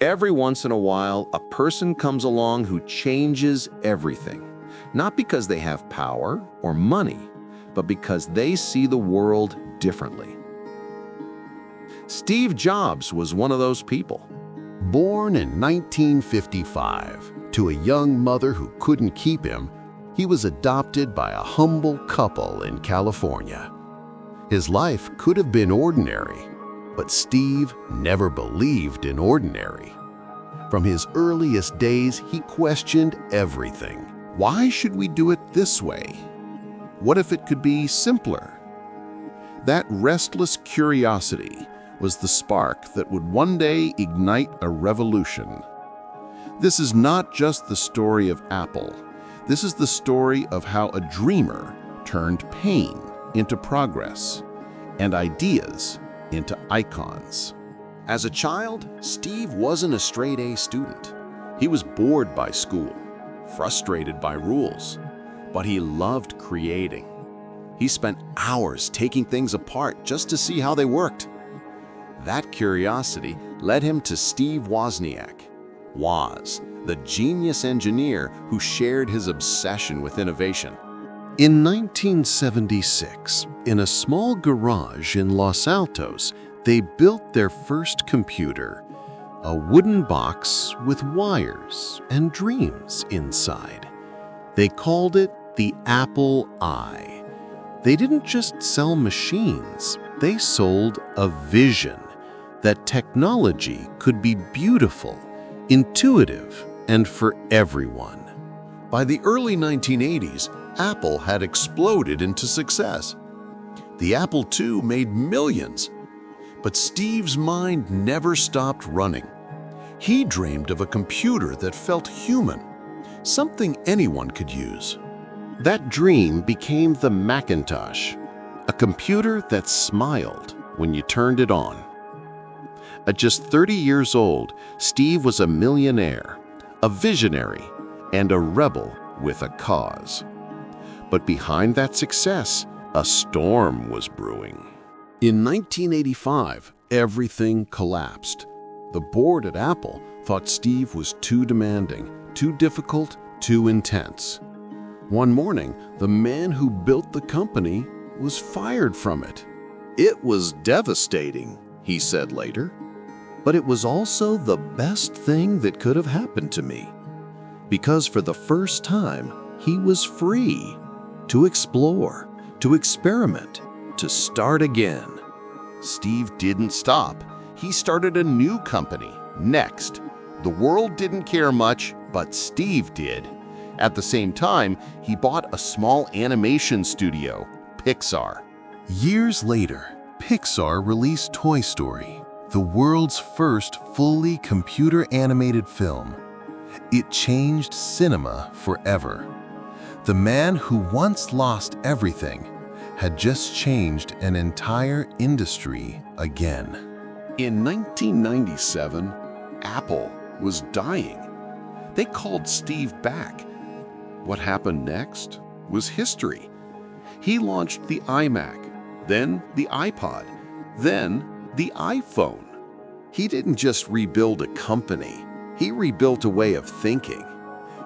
Every once in a while, a person comes along who changes everything, not because they have power or money, but because they see the world differently. Steve Jobs was one of those people. Born in 1955 to a young mother who couldn't keep him, he was adopted by a humble couple in California. His life could have been ordinary, but Steve never believed in ordinary. From his earliest days, he questioned everything. Why should we do it this way? What if it could be simpler? That restless curiosity was the spark that would one day ignite a revolution. This is not just the story of Apple. This is the story of how a dreamer turned pain into progress and ideas into icons. As a child, Steve wasn't a straight-A student. He was bored by school, frustrated by rules, but he loved creating. He spent hours taking things apart just to see how they worked. That curiosity led him to Steve Wozniak, Woz, the genius engineer who shared his obsession with innovation. In 1976, in a small garage in Los Altos, they built their first computer, a wooden box with wires and dreams inside. They called it the Apple I. They didn't just sell machines, they sold a vision that technology could be beautiful, intuitive, and for everyone. By the early 1980s, Apple had exploded into success. The Apple II made millions, but Steve's mind never stopped running. He dreamed of a computer that felt human, something anyone could use. That dream became the Macintosh, a computer that smiled when you turned it on. At just 30 years old, Steve was a millionaire, a visionary, and a rebel with a cause. But behind that success, a storm was brewing. In 1985, everything collapsed. The board at Apple thought Steve was too demanding, too difficult, too intense. One morning, the man who built the company was fired from it. "It was devastating," he said later. "But it was also the best thing that could have happened to me. Because for the first time, he was free to explore, to experiment, to start again." Steve didn't stop. He started a new company, Next. The world didn't care much, but Steve did. At the same time, he bought a small animation studio, Pixar. Years later, Pixar released Toy Story, the world's first fully computer-animated film. It changed cinema forever. The man who once lost everything had just changed an entire industry again. In 1997, Apple was dying. They called Steve back. What happened next was history. He launched the iMac, then the iPod, then the iPhone. He didn't just rebuild a company, he rebuilt a way of thinking.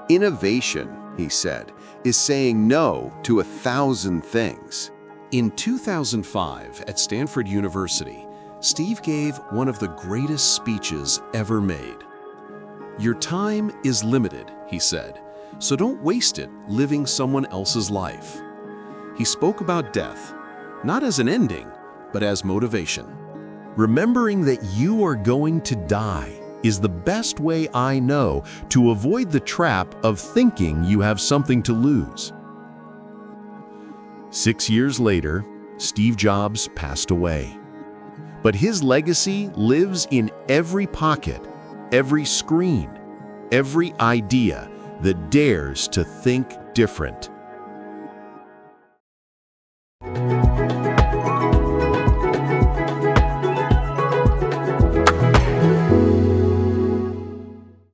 Innovation, he said, is saying no to 1,000 things. In 2005 at Stanford University, Steve gave one of the greatest speeches ever made. "Your time is limited," he said, "so don't waste it living someone else's life." He spoke about death, not as an ending, but as motivation. "Remembering that you are going to die is the best way I know to avoid the trap of thinking you have something to lose." 6 years later, Steve Jobs passed away. But his legacy lives in every pocket, every screen, every idea that dares to think different.